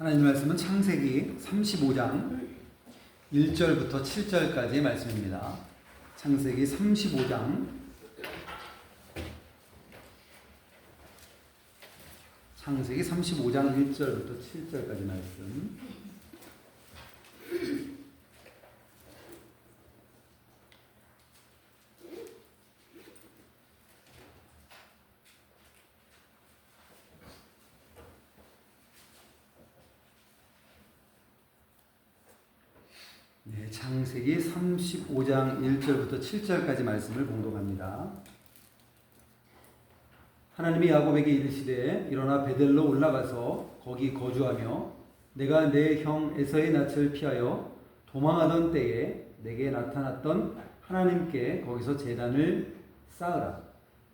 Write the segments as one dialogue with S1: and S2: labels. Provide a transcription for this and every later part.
S1: 하나님 말씀은 창세기 35장 1절부터 7절까지의 말씀입니다. 창세기 35장 1절부터 7절까지 말씀. 네, 창세기 35장 1절부터 7절까지 말씀을 공독합니다. 하나님이 야곱에게 이르시되 일어나 베델로 올라가서 거기 거주하며 내가 내 형 에서의 낯을 피하여 도망하던 때에 내게 나타났던 하나님께 거기서 제단을 쌓으라.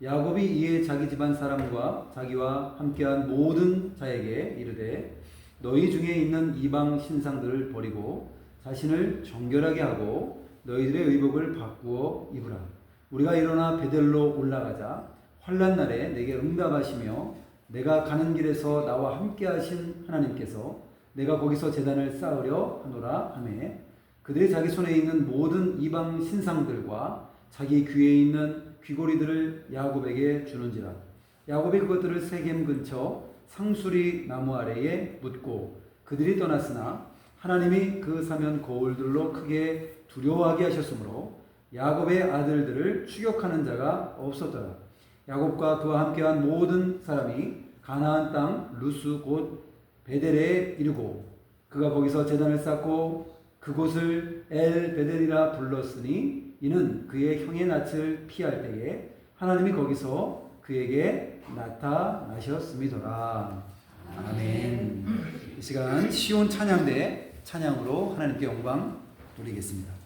S1: 야곱이 이에 자기 집안 사람과 자기와 함께한 모든 자에게 이르되 너희 중에 있는 이방 신상들을 버리고 자신을 정결하게 하고 너희들의 의복을 바꾸어 입으라. 우리가 일어나 베델로 올라가자. 환난 날에 내게 응답하시며 내가 가는 길에서 나와 함께 하신 하나님께서 내가 거기서 제단을 쌓으려 하노라 하매 그들이 자기 손에 있는 모든 이방 신상들과 자기 귀에 있는 귀고리들을 야곱에게 주는지라. 야곱이 그것들을 세겜 근처 상수리 나무 아래에 묻고 그들이 떠났으나 하나님이 그 사면 거울들로 크게 두려워하게 하셨으므로 야곱의 아들들을 추격하는 자가 없었더라. 야곱과 그와 함께한 모든 사람이 가나안 땅 루스 곧 베델에 이르고 그가 거기서 제단을 쌓고 그곳을 엘 베델이라 불렀으니 이는 그의 형의 낯을 피할 때에 하나님이 거기서 그에게 나타나셨음이더라. 아멘. 이 시간 시온 찬양대 찬양으로 하나님께 영광 돌리겠습니다.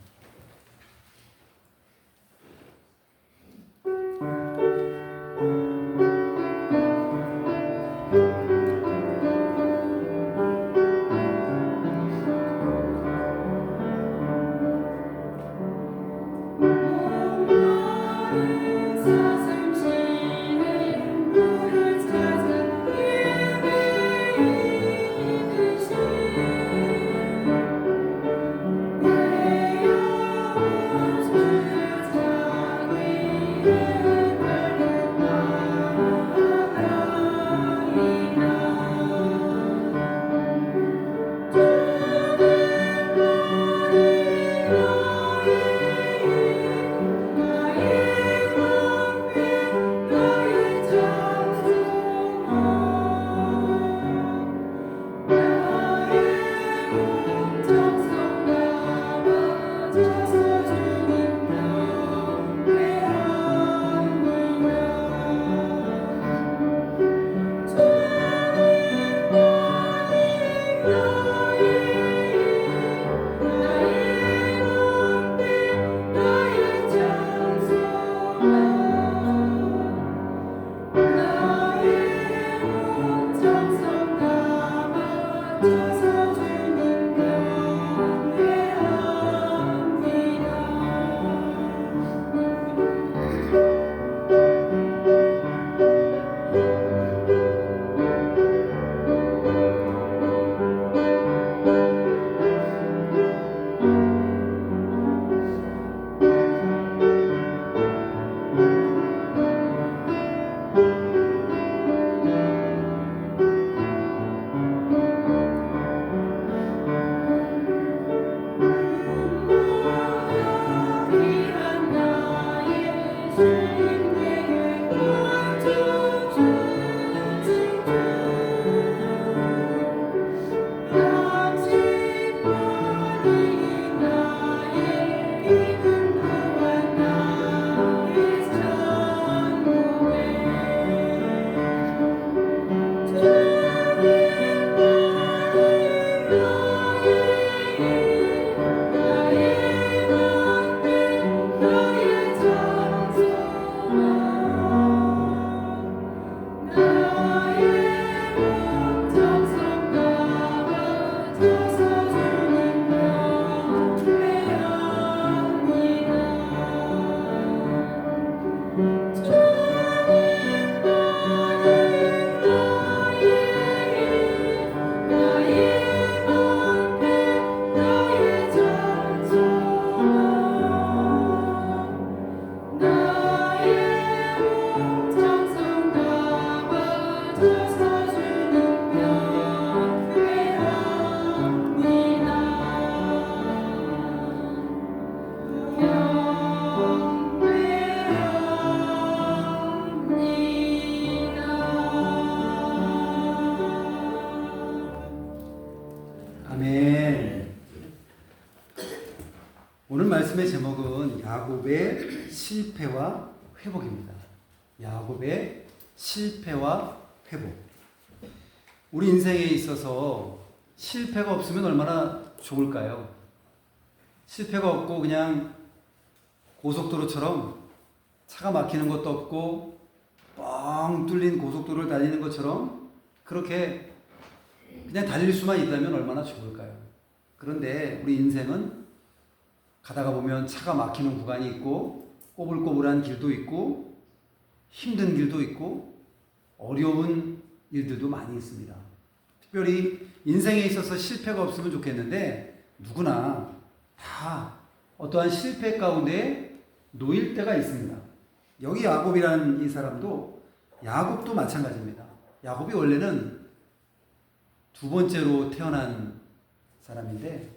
S1: 말씀의 제목은 야곱의 실패와 회복입니다. 야곱의 실패와 회복. 우리 인생에 있어서 실패가 없으면 얼마나 좋을까요? 실패가 없고 그냥 고속도로처럼 차가 막히는 것도 없고 뻥 뚫린 고속도로를 달리는 것처럼 그렇게 그냥 달릴 수만 있다면 얼마나 좋을까요? 그런데 우리 인생은 가다가 보면 차가 막히는 구간이 있고 꼬불꼬불한 길도 있고 힘든 길도 있고 어려운 일들도 많이 있습니다. 특별히 인생에 있어서 실패가 없으면 좋겠는데 누구나 다 어떠한 실패 가운데 놓일 때가 있습니다. 여기 야곱이라는 이 사람도 야곱도 마찬가지입니다. 야곱이 원래는 두 번째로 태어난 사람인데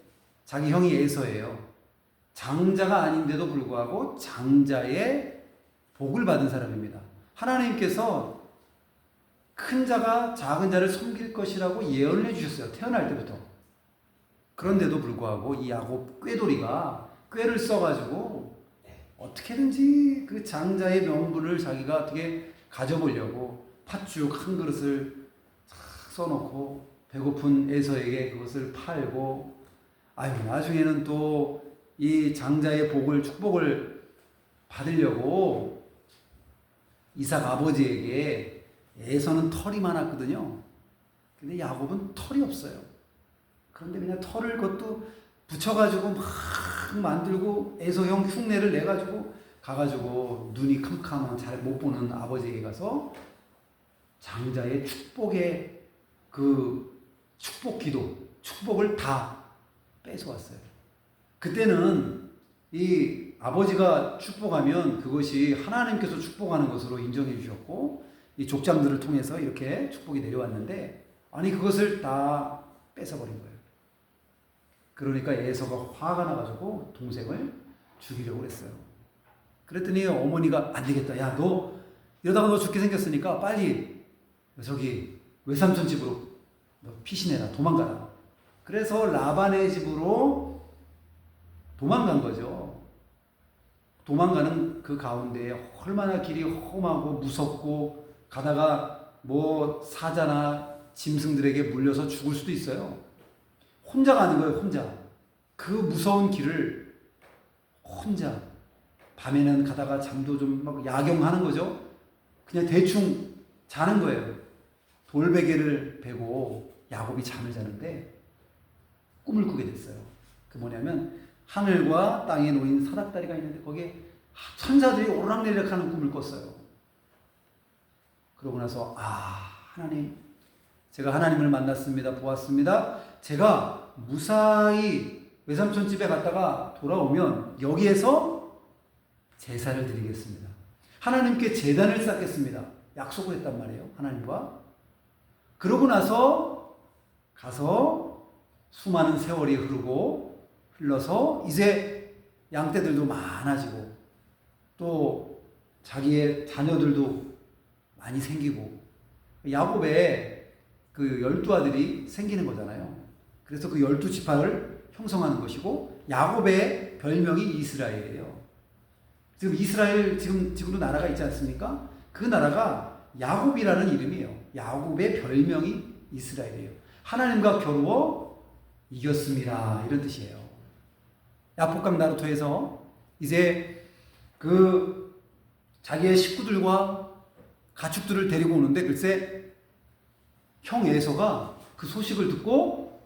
S1: 자기 형이 에서예요. 장자가 아닌데도 불구하고 장자의 복을 받은 사람입니다. 하나님께서 큰 자가 작은 자를 섬길 것이라고 예언을 해주셨어요. 태어날 때부터. 그런데도 불구하고 이 야곱 꾀돌이가 꾀를 써가지고 어떻게든지 그 장자의 명분을 자기가 어떻게 가져보려고 팥죽 한 그릇을 싹 써놓고 배고픈 에서에게 그것을 팔고 나중에는 또 이 장자의 복을 축복을 받으려고 이삭 아버지에게 에서는 털이 많았거든요. 근데 야곱은 털이 없어요. 그런데 그냥 털을 그것도 붙여가지고 막 만들고 에서 형 흉내를 내가지고 가가지고 눈이 캄캄한 잘 못 보는 아버지에게 가서 장자의 축복의 그 축복 기도, 축복을 다 뺏어왔어요. 그때는 이 아버지가 축복하면 그것이 하나님께서 축복하는 것으로 인정해 주셨고 이 족장들을 통해서 이렇게 축복이 내려왔는데 그것을 다 뺏어버린 거예요. 그러니까 에서가 화가 나가지고 동생을 죽이려고 그랬어요. 그랬더니 어머니가 안 되겠다. 야, 너 이러다가 너 죽게 생겼으니까 빨리 저기 외삼촌 집으로 너 피신해라. 도망가라. 그래서 라반의 집으로 도망간 거죠. 도망가는 그 가운데 얼마나 길이 험하고 무섭고 가다가 뭐 사자나 짐승들에게 물려서 죽을 수도 있어요. 혼자 가는 거예요, 혼자. 그 무서운 길을 혼자. 밤에는 가다가 잠도 좀 막 야경하는 거죠. 그냥 대충 자는 거예요. 돌베개를 베고 야곱이 잠을 자는데 꿈을 꾸게 됐어요. 그 뭐냐면 하늘과 땅에 놓인 사닥다리가 있는데 거기에 천사들이 오르락내리락 하는 꿈을 꿨어요. 그러고 나서 하나님, 제가 하나님을 만났습니다. 보았습니다. 제가 무사히 외삼촌 집에 갔다가 돌아오면 여기에서 제사를 드리겠습니다. 하나님께 제단을 쌓겠습니다. 약속을 했단 말이에요. 하나님과. 그러고 나서 가서 수많은 세월이 흘러서 이제 양떼들도 많아지고 또 자기의 자녀들도 많이 생기고 야곱의 그 12아들이 생기는 거잖아요. 그래서 그 12지파를 형성하는 것이고 야곱의 별명이 이스라엘이에요. 지금 이스라엘 지금도 나라가 있지 않습니까? 그 나라가 야곱이라는 이름이에요. 야곱의 별명이 이스라엘이에요. 하나님과 겨루어 이겼습니다. 이런 뜻이에요. 야복강 나루토에서 이제 그 자기의 식구들과 가축들을 데리고 오는데 글쎄 형 에서가 그 소식을 듣고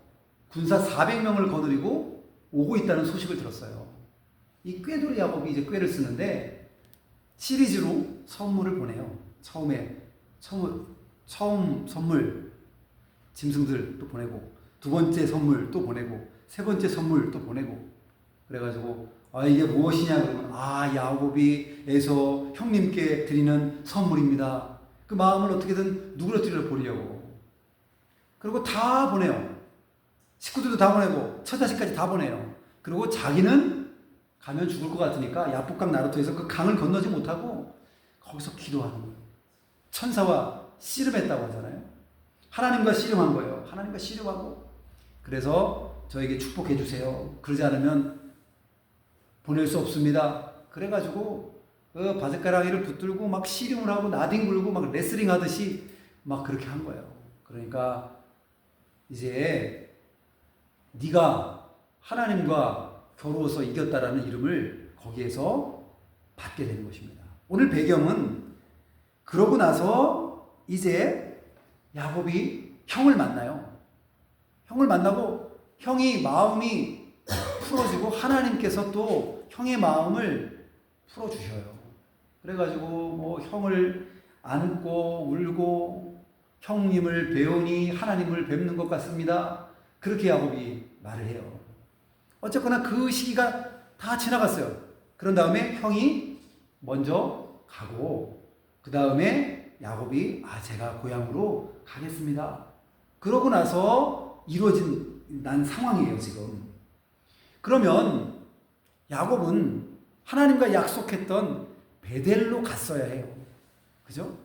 S1: 군사 400명을 거느리고 오고 있다는 소식을 들었어요. 이 꾀돌이 야곱이 이제 꾀를 쓰는데 시리즈로 선물을 보내요. 처음 선물 짐승들 또 보내고 두 번째 선물 또 보내고 세 번째 선물 또 보내고 그래가지고 이게 무엇이냐 그러면 야곱이 에서 형님께 드리는 선물입니다. 그 마음을 어떻게든 누그러뜨려 보려고 그리고 다 보내요. 식구들도 다 보내고 처자식까지 다 보내요. 그리고 자기는 가면 죽을 것 같으니까 야복강 나루토에서 그 강을 건너지 못하고 거기서 기도하는 거예요. 천사와 씨름했다고 하잖아요. 하나님과 씨름한 거예요. 하나님과 씨름하고 그래서 저에게 축복해 주세요. 그러지 않으면 보낼 수 없습니다. 그래가지고 바짓가랑이를 붙들고 막 씨름을 하고 나뒹굴고 막 레슬링 하듯이 막 그렇게 한 거예요. 그러니까 이제 네가 하나님과 겨루어서 이겼다라는 이름을 거기에서 받게 되는 것입니다. 오늘 배경은 그러고 나서 이제 야곱이 형을 만나요. 형을 만나고 형이 마음이 풀어지고 하나님께서 또 형의 마음을 풀어주셔요. 그래가지고 뭐 형을 안고 울고 형님을 배우니 하나님을 뵙는 것 같습니다. 그렇게 야곱이 말을 해요. 어쨌거나 그 시기가 다 지나갔어요. 그런 다음에 형이 먼저 가고 그 다음에 야곱이 제가 고향으로 가겠습니다. 그러고 나서 이루어진 난 상황이에요 지금. 그러면 야곱은 하나님과 약속했던 베델로 갔어야 해요. 그죠?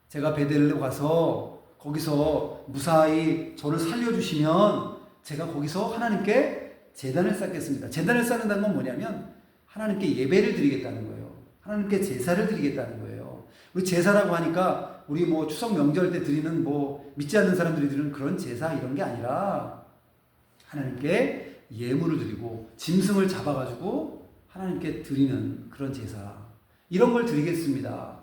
S1: 제가 베델로 가서 거기서 무사히 저를 살려주시면 제가 거기서 하나님께 제단을 쌓겠습니다. 제단을 쌓는다는 건 뭐냐면 하나님께 예배를 드리겠다는 거예요. 하나님께 제사를 드리겠다는 거예요. 우리 제사라고 하니까 우리 뭐 추석 명절 때 드리는 뭐 믿지 않는 사람들이 드리는 그런 제사 이런 게 아니라 하나님께 예물을 드리고 짐승을 잡아가지고 하나님께 드리는 그런 제사 이런 걸 드리겠습니다.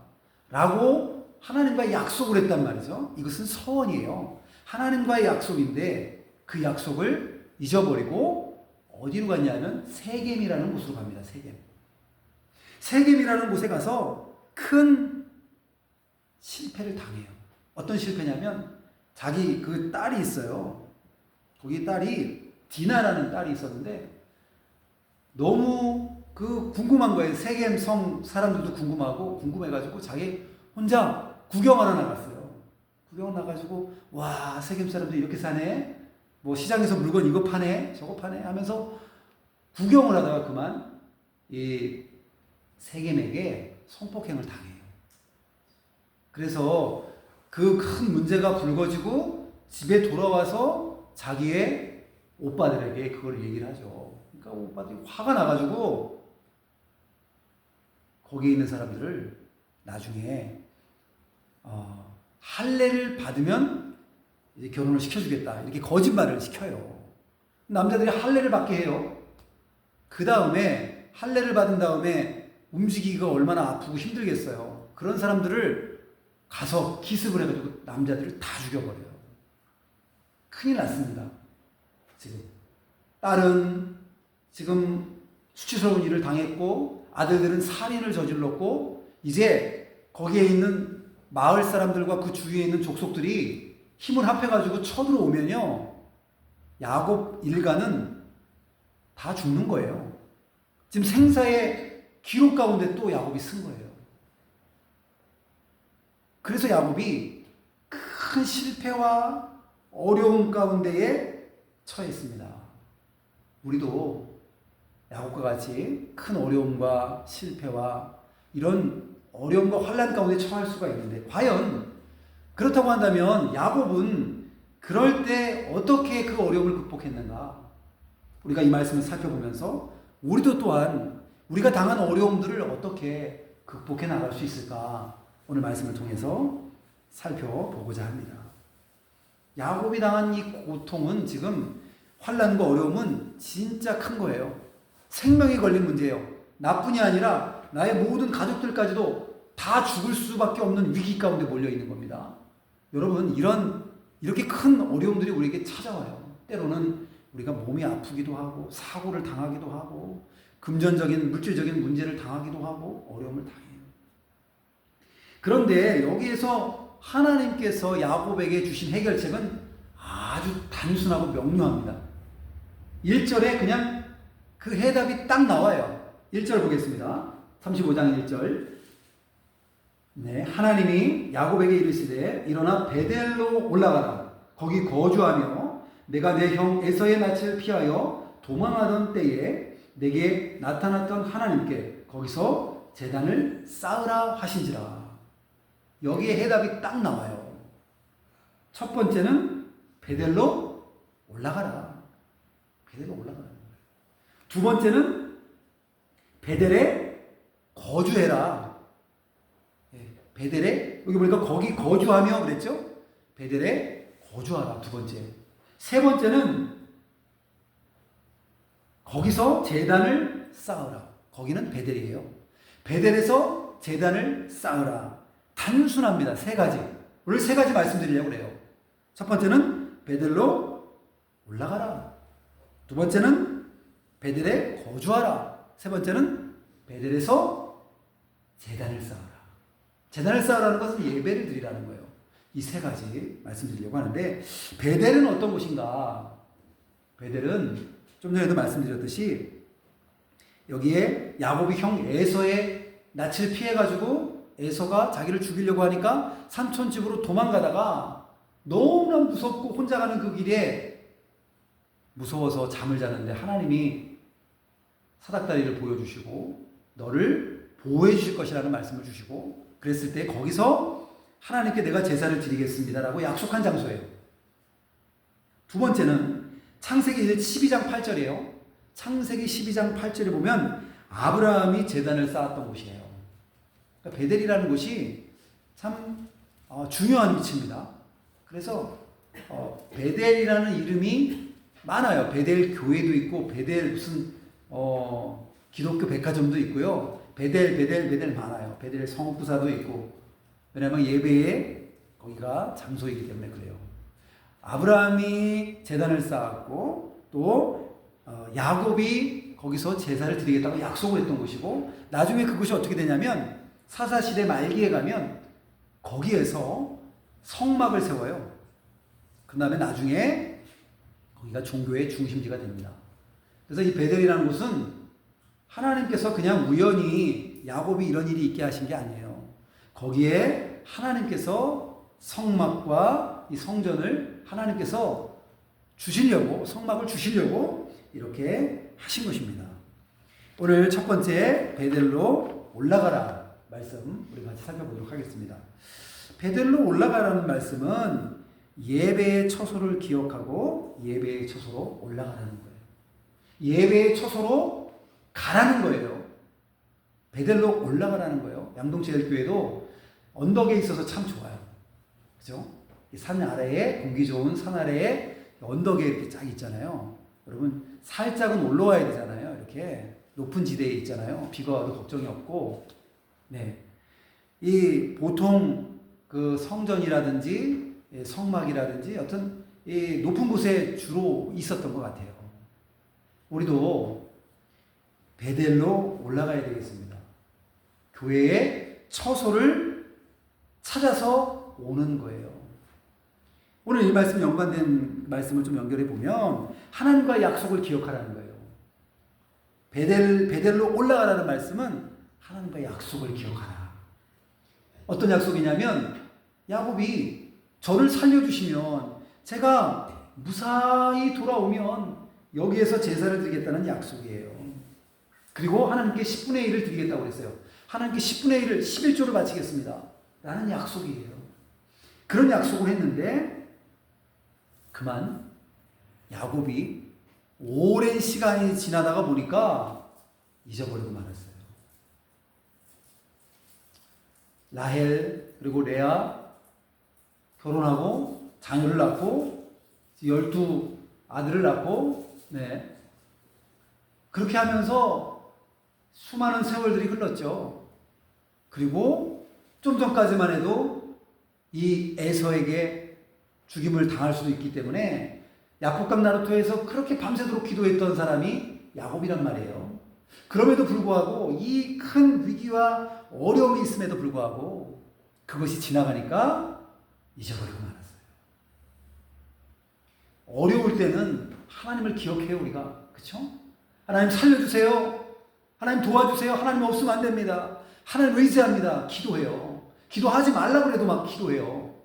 S1: 라고 하나님과 약속을 했단 말이죠. 이것은 서원이에요. 하나님과의 약속인데 그 약속을 잊어버리고 어디로 갔냐면 세겜이라는 곳으로 갑니다. 세겜. 세겜이라는 곳에 가서 큰 실패를 당해요. 어떤 실패냐면 자기 그 딸이 있어요. 거기 딸이 디나라는 딸이 있었는데 너무 그 궁금한 거예요. 세겜 성 사람들도 궁금해가지고 자기 혼자 구경하러 나갔어요. 구경 나가지고 와 세겜 사람들 이렇게 사네. 뭐 시장에서 물건 이거 파네 저거 파네 하면서 구경을 하다가 그만 이 세겜에게 성폭행을 당해요. 그래서 그 큰 문제가 불거지고 집에 돌아와서 자기의 오빠들에게 그걸 얘기를 하죠. 그러니까 오빠들이 화가 나가지고 거기에 있는 사람들을 나중에 할례를 받으면 이제 결혼을 시켜주겠다 이렇게 거짓말을 시켜요. 남자들이 할례를 받게 해요. 그 다음에 할례를 받은 다음에 움직이기가 얼마나 아프고 힘들겠어요. 그런 사람들을 가서 기습을 해가지고 남자들을 다 죽여버려요. 큰일 났습니다. 지금 딸은 지금 수치스러운 일을 당했고 아들들은 살인을 저질렀고 이제 거기에 있는 마을 사람들과 그 주위에 있는 족속들이 힘을 합해가지고 쳐들어오면요 야곱 일가는 다 죽는 거예요. 지금 생사의 기록 가운데 또 야곱이 쓴 거예요. 그래서 야곱이 큰 실패와 어려움 가운데에 처했습니다. 우리도 야곱과 같이 큰 어려움과 실패와 이런 어려움과 환난 가운데 처할 수가 있는데 과연 그렇다고 한다면 야곱은 그럴 때 어떻게 그 어려움을 극복했는가? 우리가 이 말씀을 살펴보면서 우리도 또한 우리가 당한 어려움들을 어떻게 극복해 나갈 수 있을까? 오늘 말씀을 통해서 살펴보고자 합니다. 야곱이 당한 이 고통은 지금 환난과 어려움은 진짜 큰 거예요. 생명이 걸린 문제예요. 나뿐이 아니라 나의 모든 가족들까지도 다 죽을 수밖에 없는 위기 가운데 몰려 있는 겁니다. 여러분 이렇게 큰 어려움들이 우리에게 찾아와요. 때로는 우리가 몸이 아프기도 하고 사고를 당하기도 하고 금전적인 물질적인 문제를 당하기도 하고 어려움을 당해요. 그런데 여기에서 하나님께서 야곱에게 주신 해결책은 아주 단순하고 명료합니다. 1절에 그냥 그 해답이 딱 나와요. 1절 보겠습니다. 35장 1절. 네, 하나님이 야곱에게 이르시되 일어나 베델로 올라가라. 거기 거주하며 내가 내 형 에서의 낯을 피하여 도망하던 때에 내게 나타났던 하나님께 거기서 제단을 쌓으라 하신지라. 여기에 해답이 딱 나와요. 첫 번째는 베델로 올라가라. 베델로 올라가라. 두 번째는 베델에 거주해라. 베델에, 여기 보니까 거기 거주하며 그랬죠? 베델에 거주하라. 두 번째. 세 번째는 거기서 제단을 쌓으라. 거기는 베델이에요. 베델에서 제단을 쌓으라. 단순합니다. 세 가지. 오늘 세 가지 말씀드리려고 그래요. 첫 번째는 베델로 올라가라. 두 번째는 베델에 거주하라. 세 번째는 베델에서 제단을 쌓으라. 제단을 쌓으라는 것은 예배를 드리라는 거예요. 이 세 가지 말씀드리려고 하는데, 베델은 어떤 곳인가? 베델은 좀 전에도 말씀드렸듯이 여기에 야곱이 형 에서의 낯을 피해가지고 에서가 자기를 죽이려고 하니까 삼촌 집으로 도망가다가 너무나 무섭고 혼자 가는 그 길에 무서워서 잠을 자는데 하나님이 사닥다리를 보여주시고 너를 보호해 주실 것이라는 말씀을 주시고, 그랬을 때 거기서 하나님께 내가 제사를 드리겠습니다라고 약속한 장소예요. 두 번째는 창세기 12장 8절이에요. 창세기 12장 8절에 보면 아브라함이 제단을 쌓았던 곳이에요. 그러니까 베델이라는 곳이 참 중요한 위치입니다. 그래서 베델이라는 이름이 많아요. 베델 교회도 있고 베델 무슨 기독교 백화점도 있고요. 베델 많아요. 베델 성읍부사도 있고. 왜냐하면 예배에 거기가 장소이기 때문에 그래요. 아브라함이 제단을 쌓았고 또 야곱이 거기서 제사를 드리겠다고 약속을 했던 곳이고, 나중에 그곳이 어떻게 되냐면 사사시대 말기에 가면 거기에서 성막을 세워요. 그 다음에 나중에 거기가 종교의 중심지가 됩니다. 그래서 이 베델이라는 곳은 하나님께서 그냥 우연히 야곱이 이런 일이 있게 하신 게 아니에요. 거기에 하나님께서 성막과 이 성전을 하나님께서 주시려고, 성막을 주시려고 이렇게 하신 것입니다. 오늘 첫 번째 베델로 올라가라 말씀 우리 같이 살펴보도록 하겠습니다. 베델로 올라가라는 말씀은 예배의 처소를 기억하고 예배의 처소로 올라가라는 거예요. 예배의 처소로 가라는 거예요. 베델로 올라가라는 거예요. 양동체일교회도 언덕에 있어서 참 좋아요. 그죠? 산 아래에, 공기 좋은 산 아래에 언덕에 이렇게 쫙 있잖아요. 여러분, 살짝은 올라와야 되잖아요. 이렇게 높은 지대에 있잖아요. 비가 와도 걱정이 없고. 네. 이 보통 그 성전이라든지 성막이라든지 어떤 이 높은 곳에 주로 있었던 것 같아요. 우리도 베델로 올라가야 되겠습니다. 교회의 처소를 찾아서 오는 거예요. 오늘 이 말씀 연관된 말씀을 좀 연결해 보면 하나님과의 약속을 기억하라는 거예요. 베델로 올라가라는 말씀은 하나님과의 약속을 기억하라. 어떤 약속이냐면 야곱이 저를 살려주시면 제가 무사히 돌아오면 여기에서 제사를 드리겠다는 약속이에요. 그리고 하나님께 10분의 1을 드리겠다고 했어요. 하나님께 10분의 1을 11조를 바치겠습니다 라는 약속이에요. 그런 약속을 했는데 그만 야곱이 오랜 시간이 지나다가 보니까 잊어버리고 말았어요. 라헬 그리고 레아 결혼하고 자녀를 낳고 12 아들을 낳고, 네, 그렇게 하면서 수많은 세월들이 흘렀죠. 그리고 좀 전까지만 해도 이 에서에게 죽임을 당할 수도 있기 때문에 야복강 나루토에서 그렇게 밤새도록 기도했던 사람이 야곱이란 말이에요. 그럼에도 불구하고 이 큰 위기와 어려움이 있음에도 불구하고 그것이 지나가니까 잊어버리고 말았어요. 어려울 때는 하나님을 기억해요, 우리가. 그렇죠? 하나님 살려주세요. 하나님 도와주세요. 하나님 없으면 안 됩니다. 하나님 의지합니다. 기도해요. 기도하지 말라고 해도 막 기도해요.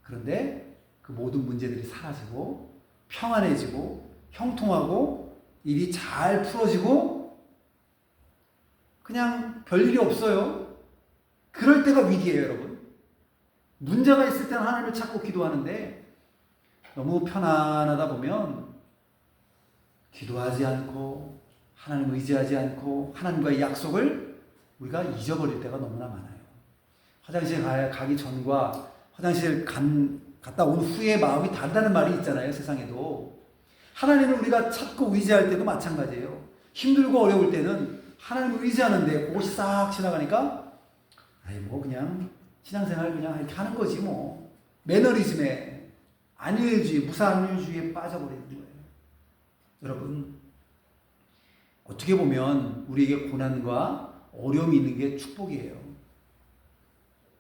S1: 그런데 그 모든 문제들이 사라지고 평안해지고 형통하고 일이 잘 풀어지고 그냥 별일이 없어요. 그럴 때가 위기예요, 여러분. 문제가 있을 때는 하나님을 찾고 기도하는데 너무 편안하다 보면 기도하지 않고 하나님을 의지하지 않고 하나님과의 약속을 우리가 잊어버릴 때가 너무나 많아요. 화장실 가기 전과 화장실 갔다 온 후에 마음이 다르다는 말이 있잖아요. 세상에도. 하나님을 우리가 찾고 의지할 때도 마찬가지예요. 힘들고 어려울 때는 하나님을 의지하는데 그것이 싹 지나가니까 아이 뭐 그냥 신앙생활 그냥 이렇게 하는 거지 뭐. 매너리즘에 안일주의, 무사안일주의에 빠져버리는 거예요. 여러분 어떻게 보면 우리에게 고난과 어려움이 있는 게 축복이에요.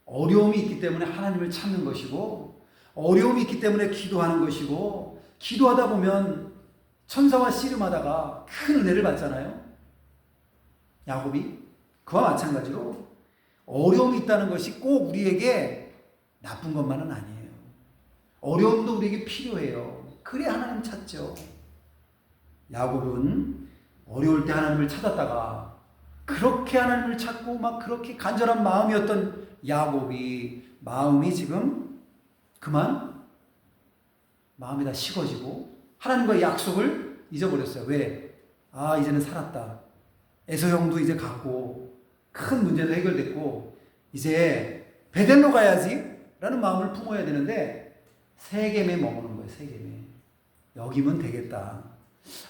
S1: 어려움이 있기 때문에 하나님을 찾는 것이고 어려움이 있기 때문에 기도하는 것이고 기도하다 보면 천사와 씨름하다가 큰 은혜를 받잖아요. 야곱이 그와 마찬가지로 어려움이 있다는 것이 꼭 우리에게 나쁜 것만은 아니에요. 어려움도 우리에게 필요해요. 그래 하나님 찾죠. 야곱은 어려울 때 하나님을 찾았다가 그렇게 하나님을 찾고 막 그렇게 간절한 마음이었던 야곱이 마음이 지금 그만 마음이 다 식어지고 하나님과의 약속을 잊어버렸어요. 왜? 아 이제는 살았다. 에서 형도 이제 갔고 큰 문제도 해결됐고 이제 베델로 가야지 라는 마음을 품어야 되는데 세겜에 머무는 거예요. 세겜에. 여기면 되겠다.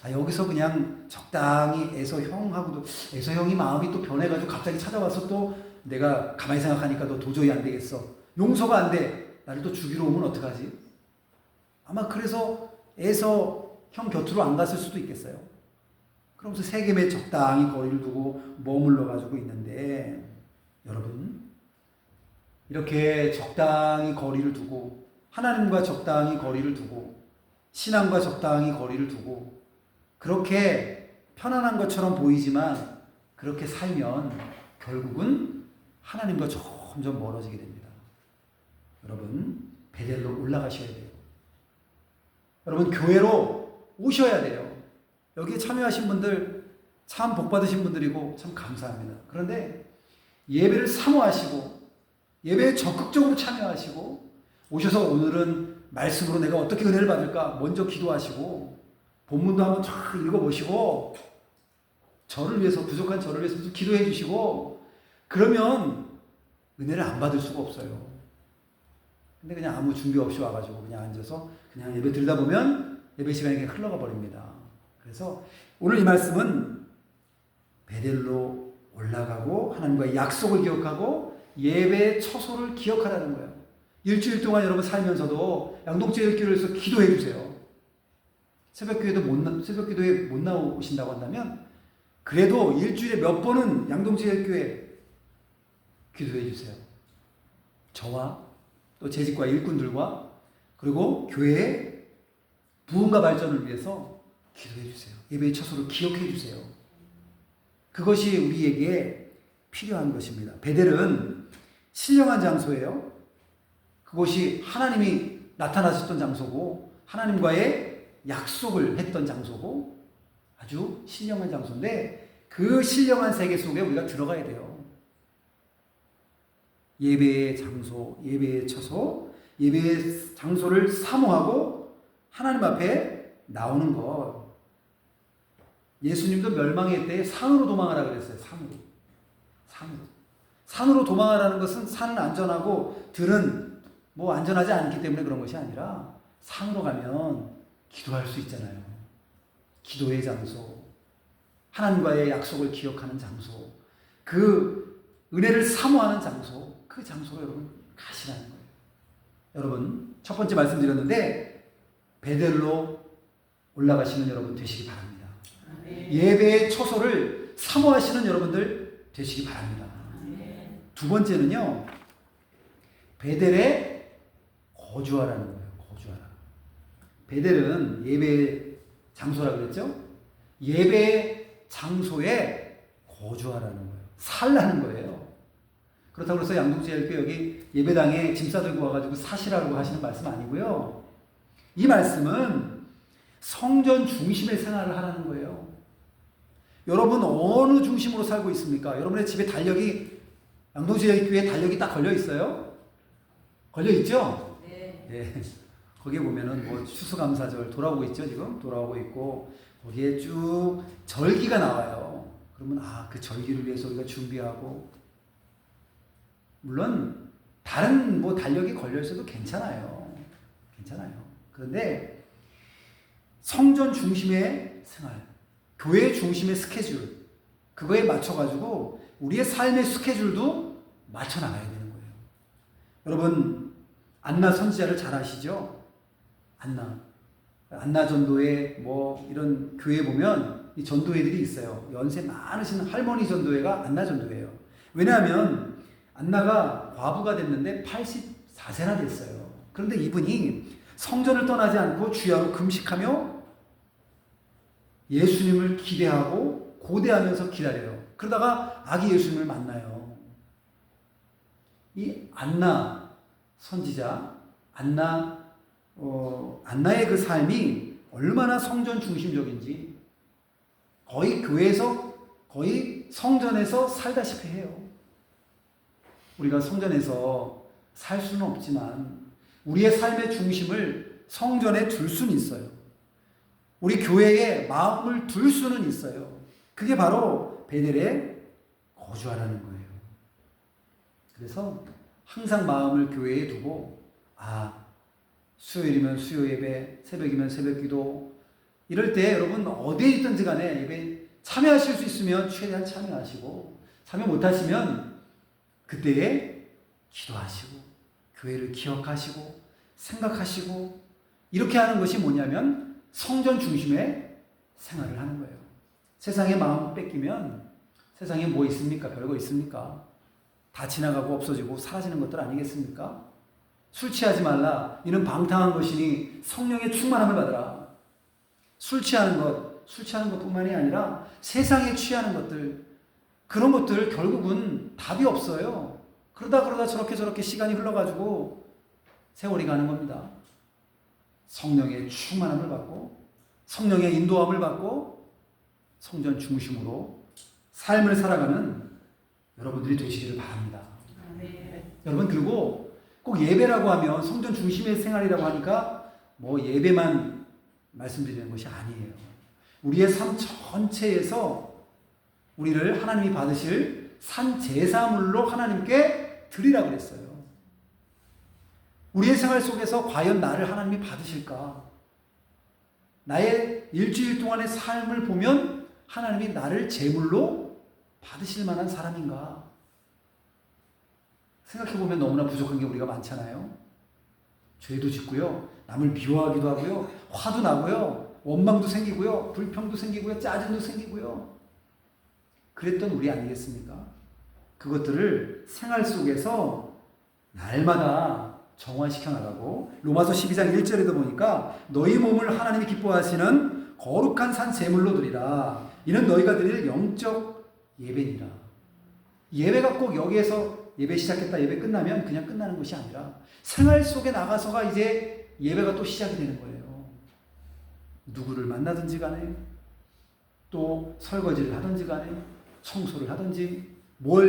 S1: 아 여기서 그냥 적당히 에서 형하고도 에서 형이 마음이 또 변해가지고 갑자기 찾아와서 또 내가 가만히 생각하니까 너 도저히 안 되겠어. 용서가 안 돼. 나를 또 죽이러 오면 어떡하지? 아마 그래서 에서 형 곁으로 안 갔을 수도 있겠어요. 그러면서 세겜에 적당히 거리를 두고 머물러 가지고 있는데 여러분 이렇게 적당히 거리를 두고 하나님과 적당히 거리를 두고 신앙과 적당히 거리를 두고 그렇게 편안한 것처럼 보이지만 그렇게 살면 결국은 하나님과 점점 멀어지게 됩니다. 여러분 베델로 올라가셔야 돼요. 여러분 교회로 오셔야 돼요. 여기에 참여하신 분들 참 복받으신 분들이고 참 감사합니다. 그런데 예배를 사모하시고 예배에 적극적으로 참여하시고 오셔서 오늘은 말씀으로 내가 어떻게 은혜를 받을까 먼저 기도하시고 본문도 한번 쫙 읽어보시고 저를 위해서 부족한 저를 위해서 기도해 주시고 그러면 은혜를 안 받을 수가 없어요. 근데 그냥 아무 준비 없이 와가지고 그냥 앉아서 그냥 예배 드리다 보면 예배 시간이 그냥 흘러가 버립니다. 그래서 오늘 이 말씀은 베델로 올라가고 하나님과의 약속을 기억하고 예배의 처소를 기억하라는 거예요. 일주일 동안 여러분 살면서도 양동제일교회에서 기도해 주세요. 새벽기도에 못 나오신다고 한다면 그래도 일주일에 몇 번은 양동제일교회 기도해 주세요. 저와 또 재직과 일꾼들과 그리고 교회의 부흥과 발전을 위해서 기도해 주세요. 예배의 처소를 기억해 주세요. 그것이 우리에게 필요한 것입니다. 베델은 신령한 장소예요. 그것이 하나님이 나타나셨던 장소고 하나님과의 약속을 했던 장소고 아주 신령한 장소인데 그 신령한 세계 속에 우리가 들어가야 돼요. 예배의 장소, 예배의 처소, 예배의 장소를 사모하고 하나님 앞에 나오는 것. 예수님도 멸망의 때에 산으로 도망하라 그랬어요. 산으로 도망하라는 것은 산은 안전하고 들은 뭐 안전하지 않기 때문에 그런 것이 아니라 산으로 가면 기도할 수 있잖아요. 기도의 장소, 하나님과의 약속을 기억하는 장소, 그 은혜를 사모하는 장소, 그 장소로 여러분 가시라는 거예요. 여러분 첫 번째 말씀드렸는데 베델로 올라가시는 여러분 되시기 바랍니다. 예배의 처소를 사모하시는 여러분들 되시기 바랍니다. 두 번째는요, 베델에 거주하라는 거예요. 거주하라. 베델은 예배 장소라고 그랬죠? 예배 장소에 거주하라는 거예요. 살라는 거예요. 그렇다고 해서 양동제일교회 여기 예배당에 짐 싸들고 와가지고 사시라고 하시는 말씀 아니고요. 이 말씀은 성전 중심의 생활을 하라는 거예요. 여러분 어느 중심으로 살고 있습니까? 여러분의 집에 달력이 양동제일교회 달력이 딱 걸려 있어요? 걸려 있죠? 네. 예. 거기에 보면은 뭐 추수감사절 돌아오고 있죠, 지금? 돌아오고 있고 거기에 쭉 절기가 나와요. 그러면 그 절기를 위해서 우리가 준비하고, 물론 다른 달력이 걸려 있어도 괜찮아요. 그런데 성전 중심의 생활, 교회 중심의 스케줄, 그거에 맞춰가지고 우리의 삶의 스케줄도 맞춰 나가야 되는 거예요. 여러분, 안나 선지자를 잘 아시죠? 안나 전도회 이런 교회 보면 이 전도회들이 있어요. 연세 많으신 할머니 전도회가 안나 전도회예요. 왜냐하면 안나가 과부가 됐는데 84세나 됐어요. 그런데 이분이 성전을 떠나지 않고 주야로 금식하며 예수님을 기대하고 고대하면서 기다려요. 그러다가 아기 예수님을 만나요. 이 안나 선지자, 안나의 그 삶이 얼마나 성전 중심적인지, 거의 교회에서, 거의 성전에서 살다시피 해요. 우리가 성전에서 살 수는 없지만 우리의 삶의 중심을 성전에 둘 수는 있어요. 우리 교회에 마음을 둘 수는 있어요. 그게 바로 베델에 거주하라는 거예요. 그래서 항상 마음을 교회에 두고, 수요일이면 수요 예배, 새벽이면 새벽 기도, 이럴 때 여러분 어디에 있든지 간에 예배 참여하실 수 있으면 최대한 참여하시고, 참여 못하시면 그때에 기도하시고 교회를 기억하시고 생각하시고, 이렇게 하는 것이 뭐냐면 성전 중심의 생활을 하는 거예요. 세상에 마음 뺏기면 세상에 뭐 있습니까? 별거 있습니까? 다 지나가고 없어지고 사라지는 것들 아니겠습니까? 술 취하지 말라, 이는 방탕한 것이니 성령의 충만함을 받으라. 술 취하는 것뿐만이 아니라 세상에 취하는 것들, 그런 것들 결국은 답이 없어요. 그러다 저렇게 시간이 흘러가지고 세월이 가는 겁니다. 성령의 충만함을 받고 성령의 인도함을 받고 성전 중심으로 삶을 살아가는 여러분들이 되시기를 바랍니다. 여러분, 그리고 꼭 예배라고 하면 성전 중심의 생활이라고 하니까 예배만 말씀드리는 것이 아니에요. 우리의 삶 전체에서 우리를 하나님이 받으실 산 제사물로 하나님께 드리라고 그랬어요. 우리의 생활 속에서 과연 나를 하나님이 받으실까? 나의 일주일 동안의 삶을 보면 하나님이 나를 제물로 받으실 만한 사람인가? 생각해보면 너무나 부족한 게 우리가 많잖아요. 죄도 짓고요, 남을 미워하기도 하고요, 화도 나고요, 원망도 생기고요, 불평도 생기고요, 짜증도 생기고요. 그랬던 우리 아니겠습니까? 그것들을 생활 속에서 날마다 정화시켜 나가고, 로마서 12장 1절에도 보니까 너희 몸을 하나님이 기뻐하시는 거룩한 산 제물로 드리라. 이는 너희가 드릴 영적 예배니라. 예배가 꼭 여기에서 예배 시작했다, 예배 끝나면 그냥 끝나는 것이 아니라 생활 속에 나가서가 이제 예배가 또 시작이 되는 거예요. 누구를 만나든지 간에, 또 설거지를 하든지 간에, 청소를 하든지,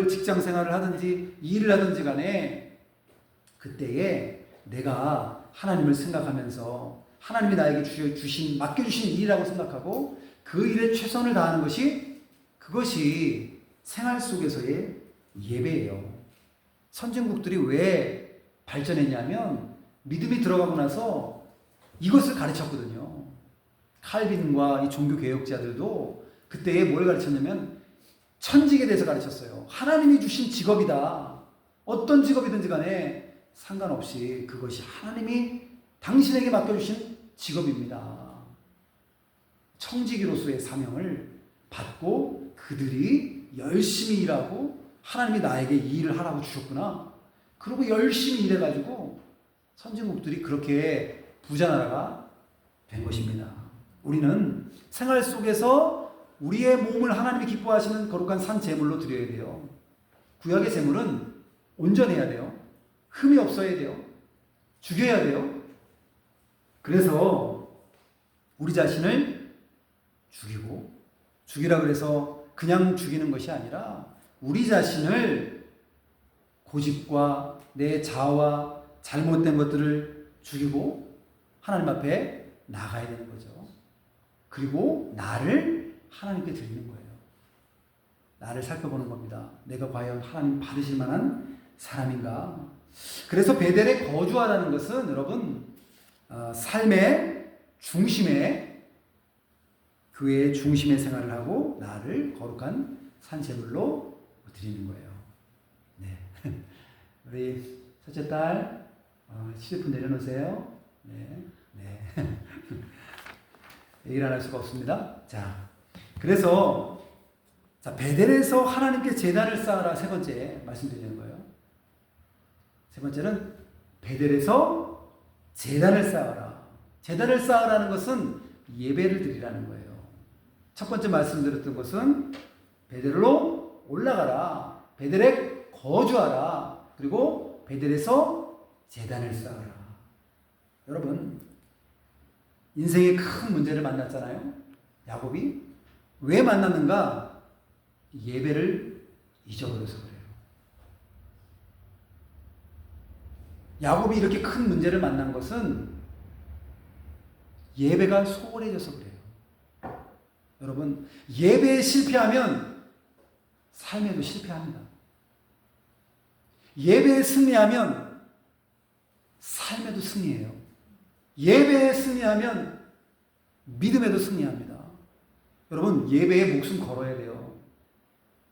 S1: 직장 생활을 하든지, 일을 하든지 간에, 그때에 내가 하나님을 생각하면서 하나님이 나에게 맡겨주신 일이라고 생각하고 그 일에 최선을 다하는 것이, 그것이 생활 속에서의 예배예요. 선진국들이 왜 발전했냐면 믿음이 들어가고 나서 이것을 가르쳤거든요. 칼빈과 이 종교개혁자들도 그때에 뭘 가르쳤냐면 천직에 대해서 가르쳤어요. 하나님이 주신 직업이다. 어떤 직업이든지 간에 상관없이 그것이 하나님이 당신에게 맡겨주신 직업입니다. 청지기로서의 사명을 받고 그들이 열심히 일하고 하나님이 나에게 이 일을 하라고 주셨구나. 그리고 열심히 일해가지고 선진국들이 그렇게 부자 나라가 된 것입니다. 우리는 생활 속에서 우리의 몸을 하나님이 기뻐하시는 거룩한 산 제물로 드려야 돼요. 구약의 제물은 온전해야 돼요. 흠이 없어야 돼요. 죽여야 돼요. 그래서 우리 자신을 죽이라 그래서 그냥 죽이는 것이 아니라 우리 자신을 고집과 내 자아와 잘못된 것들을 죽이고 하나님 앞에 나가야 되는 거죠. 그리고 나를 하나님께 드리는 거예요. 나를 살펴보는 겁니다. 내가 과연 하나님 받으실 만한 사람인가? 그래서 베델에 거주하라는 것은 여러분 삶의 중심에 교회의 중심의 생활을 하고 나를 거룩한 산제물로 드리는 거예요. 네. 우리 첫째 딸 휴대폰 내려놓으세요. 네. 네. 얘기를 안 할 수가 없습니다. 자, 그래서 베델에서 하나님께 제단을 쌓아라. 세 번째 말씀드리는 거예요. 세 번째는 베델에서 제단을 쌓아라. 제단을 쌓아라는 것은 예배를 드리라는 거예요. 첫 번째 말씀드렸던 것은 베델로 올라가라. 베델에 거주하라. 그리고 베델에서 제단을 쌓아라. 여러분, 인생의 큰 문제를 만났잖아요. 야곱이 왜 만났는가? 예배를 잊어버려서 그래요. 야곱이 이렇게 큰 문제를 만난 것은 예배가 소홀해져서 그래요. 여러분, 예배에 실패하면 삶에도 실패합니다. 예배에 승리하면 삶에도 승리해요. 예배에 승리하면 믿음에도 승리합니다. 여러분, 예배에 목숨 걸어야 돼요.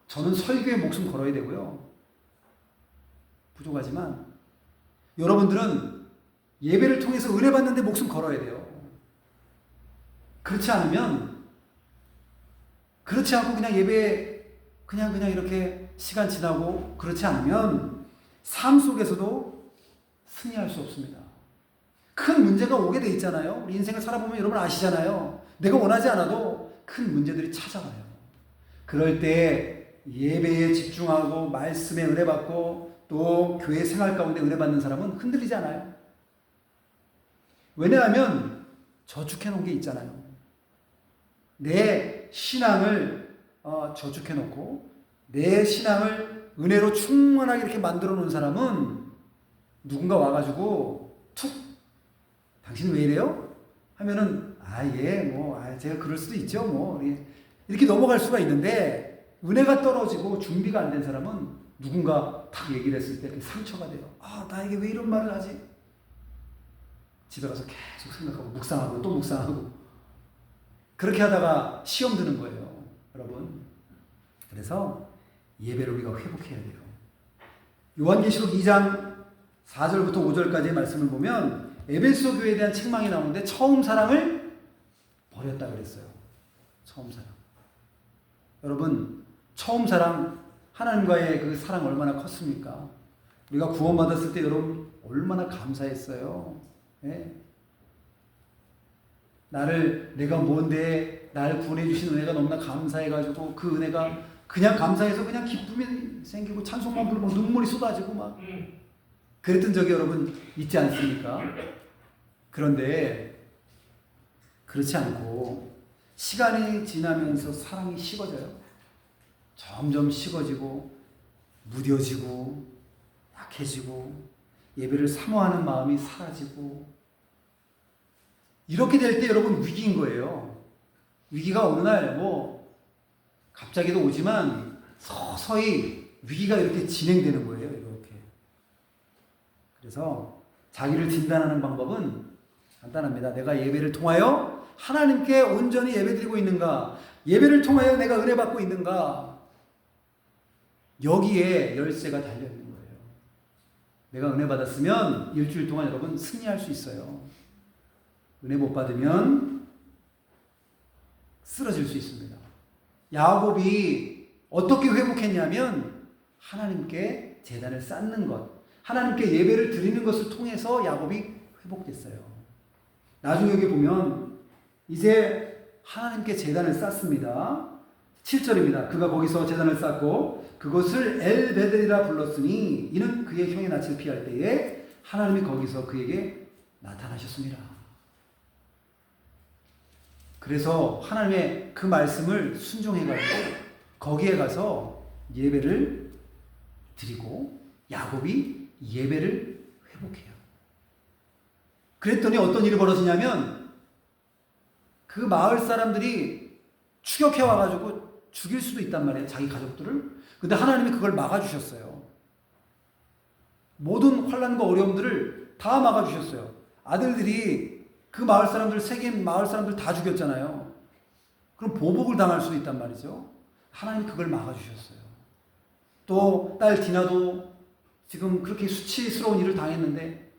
S1: 저는 설교에 목숨 걸어야 되고요. 부족하지만 여러분들은 예배를 통해서 은혜 받는데 목숨 걸어야 돼요. 그렇지 않고 그냥 예배에 그냥 이렇게 시간 지나고 그렇지 않으면 삶 속에서도 승리할 수 없습니다. 큰 문제가 오게 돼 있잖아요. 우리 인생을 살아보면 여러분 아시잖아요. 내가 원하지 않아도 큰 문제들이 찾아와요. 그럴 때 예배에 집중하고 말씀에 은혜 받고 또 교회 생활 가운데 은혜 받는 사람은 흔들리지 않아요. 왜냐하면 저축해 놓은 게 있잖아요. 내 신앙을 저축해 놓고 내 신앙을 은혜로 충만하게 이렇게 만들어 놓은 사람은 누군가 와가지고 툭 당신 왜 이래요? 하면은 제가 그럴 수도 있죠. 이렇게 넘어갈 수가 있는데 은혜가 떨어지고 준비가 안 된 사람은 누군가 딱 얘기를 했을 때 상처가 돼요. 나에게 왜 이런 말을 하지? 집에 가서 계속 생각하고 묵상하고 또 묵상하고 그렇게 하다가 시험 드는 거예요. 여러분. 그래서 예배를 우리가 회복해야 돼요. 요한계시록 2장 4절부터 5절까지의 말씀을 보면 에베소 교회에 대한 책망이 나오는데 처음 사랑을 버렸다 그랬어요. 처음 사랑. 여러분, 처음 사랑, 하나님과의 그 사랑 얼마나 컸습니까? 우리가 구원받았을 때 여러분 얼마나 감사했어요. 네? 내가 뭔데 날 구원해 주신 은혜가 너무나 감사해가지고 그 은혜가 그냥 감사해서 그냥 기쁨이 생기고 찬송만 부르고 눈물이 쏟아지고 막 그랬던 적이 여러분 있지 않습니까? 그런데 그렇지 않고 시간이 지나면서 사랑이 식어져요. 점점 식어지고 무뎌지고 약해지고 예배를 사모하는 마음이 사라지고 이렇게 될 때 여러분 위기인 거예요. 위기가 어느 날 갑자기도 오지만 서서히 위기가 이렇게 진행되는 거예요. 이렇게. 그래서 자기를 진단하는 방법은 간단합니다. 내가 예배를 통하여 하나님께 온전히 예배드리고 있는가? 예배를 통하여 내가 은혜 받고 있는가? 여기에 열쇠가 달려있는 거예요. 내가 은혜 받았으면 일주일 동안 여러분 승리할 수 있어요. 은혜 못 받으면 쓰러질 수 있습니다. 야곱이 어떻게 회복했냐면 하나님께 제단을 쌓는 것, 하나님께 예배를 드리는 것을 통해서 야곱이 회복됐어요. 나중에 여기 보면 이제 하나님께 제단을 쌓습니다. 7절입니다. 그가 거기서 제단을 쌓고 그것을 엘베델이라 불렀으니 이는 그의 형의 낯을 피할 때에 하나님이 거기서 그에게 나타나셨습니다. 그래서 하나님의 그 말씀을 순종해가지고 거기에 가서 예배를 드리고 야곱이 예배를 회복해요. 그랬더니 어떤 일이 벌어지냐면 그 마을 사람들이 추격해 와가지고 죽일 수도 있단 말이에요. 자기 가족들을. 근데 하나님이 그걸 막아주셨어요. 모든 환난과 어려움들을 다 막아주셨어요. 아들들이 그 마을 사람들, 세겜 마을 사람들 다 죽였잖아요. 그럼 보복을 당할 수도 있단 말이죠. 하나님이 그걸 막아주셨어요. 또 딸 디나도 지금 그렇게 수치스러운 일을 당했는데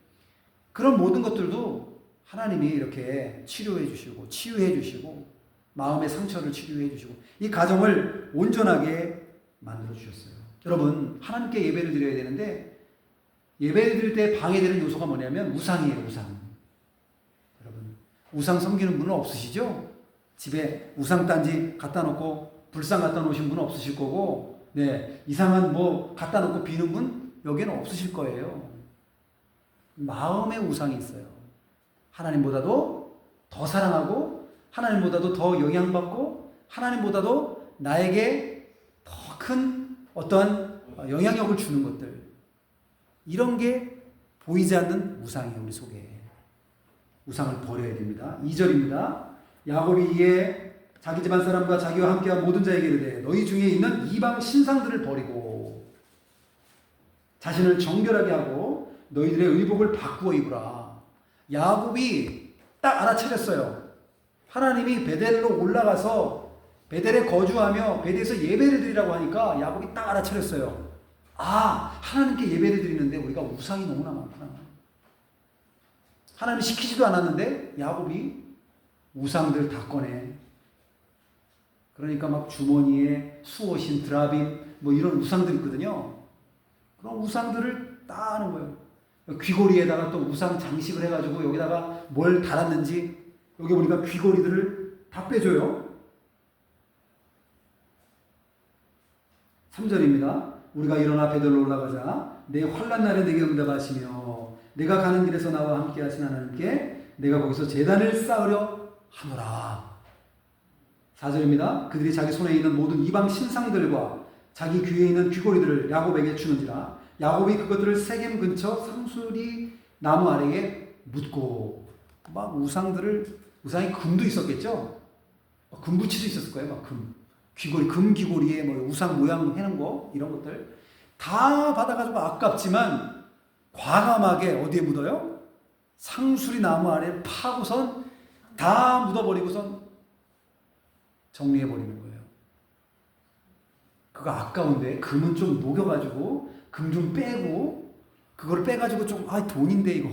S1: 그런 모든 것들도 하나님이 이렇게 치료해 주시고 치유해 주시고 마음의 상처를 치료해 주시고 이 가정을 온전하게 만들어 주셨어요. 여러분, 하나님께 예배를 드려야 되는데 예배를 드릴 때 방해되는 요소가 뭐냐면 우상이에요. 우상. 여러분, 우상 섬기는 분은 없으시죠? 집에 우상단지 갖다 놓고 불상 갖다 놓으신 분은 없으실 거고, 네, 이상한 뭐 갖다 놓고 비는 분 여기에는 없으실 거예요. 마음의 우상이 있어요. 하나님보다도 더 사랑하고 하나님보다도 더 영향받고 하나님보다도 나에게 더 큰 어떤 영향력을 주는 것들, 이런 게 보이지 않는 우상이에요. 우리 속에. 우상을 버려야 됩니다. 2절입니다. 야곱이 이에 자기 집안 사람과 자기와 함께한 모든 자에게 이르되 너희 중에 있는 이방 신상들을 버리고 자신을 정결하게 하고 너희들의 의복을 바꾸어 입으라. 야곱이 딱 알아차렸어요. 하나님이 베델로 올라가서 베델에 거주하며 베델에서 예배를 드리라고 하니까 야곱이 딱 알아차렸어요. 아, 하나님께 예배를 드리는데 우리가 우상이 너무나 많구나. 하나님이 시키지도 않았는데 야곱이 우상들 다 꺼내. 그러니까 막 주머니에 수호신, 드라빔 뭐 이런 우상들 있거든요. 그런 우상들을 다 하는 거예요. 귀고리에다가 또 우상 장식을 해가지고 여기다가 뭘 달았는지 여기 보니까 귀고리들을 다 빼줘요. 3절입니다. 우리가 일어나 베델로 올라가자 내 환난 날에 내게 응답하시며 내가 가는 길에서 나와 함께 하신 하나님께 내가 거기서 제단을 쌓으려 하노라. 4절입니다. 그들이 자기 손에 있는 모든 이방 신상들과 자기 귀에 있는 귀고리들을 야곱에게 주는지라 야곱이 그것들을 세겜 근처 상수리 나무 아래에 묻고, 막 우상이 금도 있었겠죠? 금붙이도 있었을 거예요. 막 귀고리, 금 귀고리에 뭐 우상 모양 해놓은 거, 이런 것들 다 받아가지고 아깝지만 과감하게 어디에 묻어요? 상수리 나무 아래 파고선 다 묻어버리고선 정리해버리는 거예요. 그거 아까운데 금은 좀 녹여가지고 금 좀 빼고 그걸 빼가지고 좀 돈인데 이거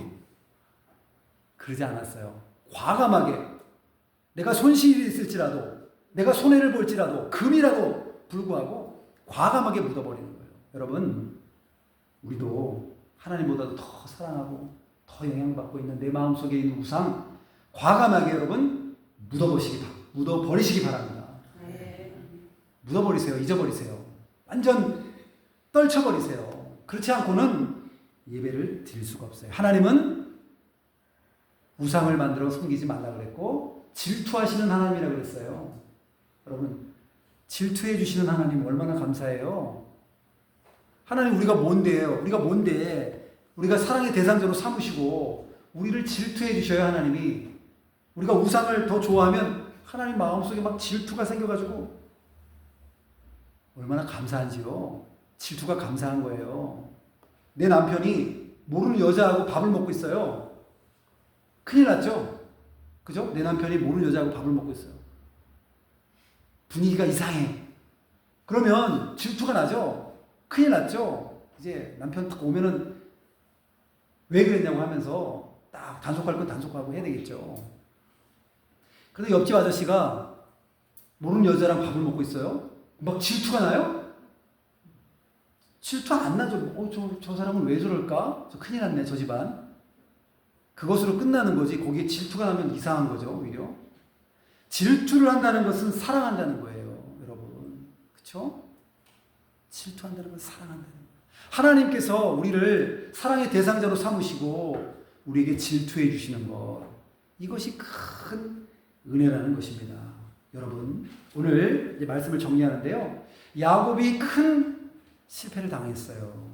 S1: 그러지 않았어요. 과감하게 내가 손실이 있을지라도 내가 손해를 볼지라도 금이라도 불구하고 과감하게 묻어버리는 거예요. 여러분, 우리도 하나님보다도 더 사랑하고 더 영향받고 있는 내 마음속에 있는 우상 과감하게 여러분 묻어버리시기 바랍니다. 묻어버리세요. 잊어버리세요. 완전 떨쳐버리세요. 그렇지 않고는 예배를 드릴 수가 없어요. 하나님은 우상을 만들어 섬기지 말라 그랬고 질투하시는 하나님이라고 그랬어요. 여러분, 질투해 주시는 하나님 얼마나 감사해요. 하나님, 우리가 뭔데 우리가 사랑의 대상자로 삼으시고 우리를 질투해 주셔요. 하나님이. 우리가 우상을 더 좋아하면 하나님 마음속에 막 질투가 생겨가지고 얼마나 감사한지요. 질투가 감사한 거예요. 내 남편이 모르는 여자하고 밥을 먹고 있어요. 큰일 났죠? 그죠? 내 남편이 모르는 여자하고 밥을 먹고 있어요. 분위기가 이상해. 그러면 질투가 나죠? 큰일 났죠? 이제 남편 딱 오면은 왜 그랬냐고 하면서 딱 단속할 건 단속하고 해야 되겠죠. 그런데 옆집 아저씨가 모르는 여자랑 밥을 먹고 있어요. 막 질투가 나요? 질투 안 나죠. 저 사람은 왜 저럴까? 저 큰일 났네, 저 집안. 그것으로 끝나는 거지. 거기에 질투가 나면 이상한 거죠, 오히려. 질투를 한다는 것은 사랑한다는 거예요, 여러분. 그렇죠? 질투한다는 건 사랑한다는 거예요. 하나님께서 우리를 사랑의 대상자로 삼으시고 우리에게 질투해 주시는 것, 이것이 큰 은혜라는 것입니다. 여러분, 오늘 이제 말씀을 정리하는데요. 야곱이 큰 실패를 당했어요.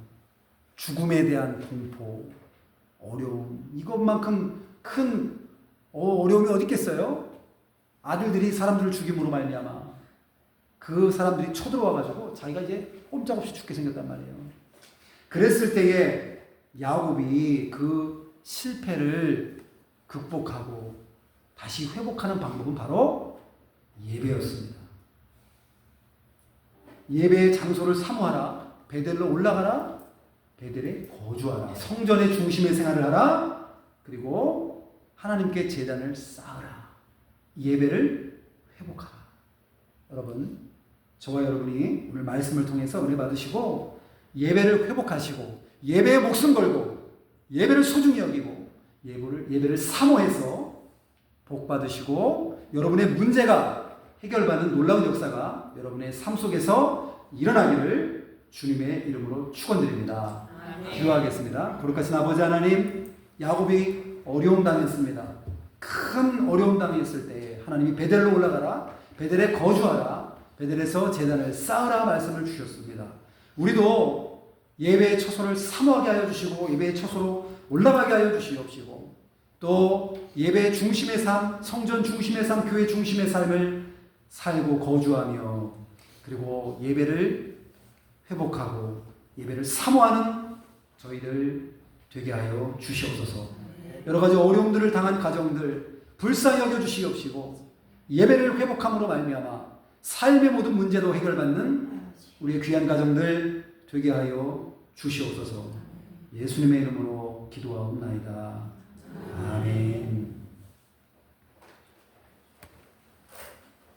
S1: 죽음에 대한 공포, 어려움, 이것만큼 큰 어려움이 어디 있겠어요? 아들들이 사람들을 죽임으로 말미암아 그 사람들이 쳐들어와가지고 자기가 이제 꼼짝없이 죽게 생겼단 말이에요. 그랬을 때에 야곱이 그 실패를 극복하고 다시 회복하는 방법은 바로 예배였습니다. 예배의 장소를 사모하라. 베델로 올라가라. 베델에 거주하라. 성전의 중심의 생활을 하라. 그리고 하나님께 제단을 쌓으라. 예배를 회복하라. 여러분, 저와 여러분이 오늘 말씀을 통해서 은혜 받으시고 예배를 회복하시고 예배에 목숨 걸고 예배를 소중히 여기고 예배를 사모해서 복 받으시고 여러분의 문제가 해결받는 놀라운 역사가 여러분의 삶 속에서 일어나기를 주님의 이름으로 축원드립니다. 기도하겠습니다. 거룩하신 아버지 하나님, 야곱이 어려움 당했습니다. 큰 어려움 당했을 때 하나님이 베델로 올라가라, 베델에 거주하라, 베델에서 제단을 쌓으라 말씀을 주셨습니다. 우리도 예배의 처소를 사모하게 하여 주시고 예배의 처소로 올라가게 하여 주시옵시고 또 예배의 중심의 삶, 성전 중심의 삶, 교회 중심의 삶을 살고 거주하며 그리고 예배를 회복하고 예배를 사모하는 저희들 되게 하여 주시옵소서. 여러 가지 어려움들을 당한 가정들 불쌍히 여겨 주시옵시고 예배를 회복함으로 말미암아 삶의 모든 문제도 해결받는 우리의 귀한 가정들 되게 하여 주시옵소서. 예수님의 이름으로 기도하옵나이다. 아멘.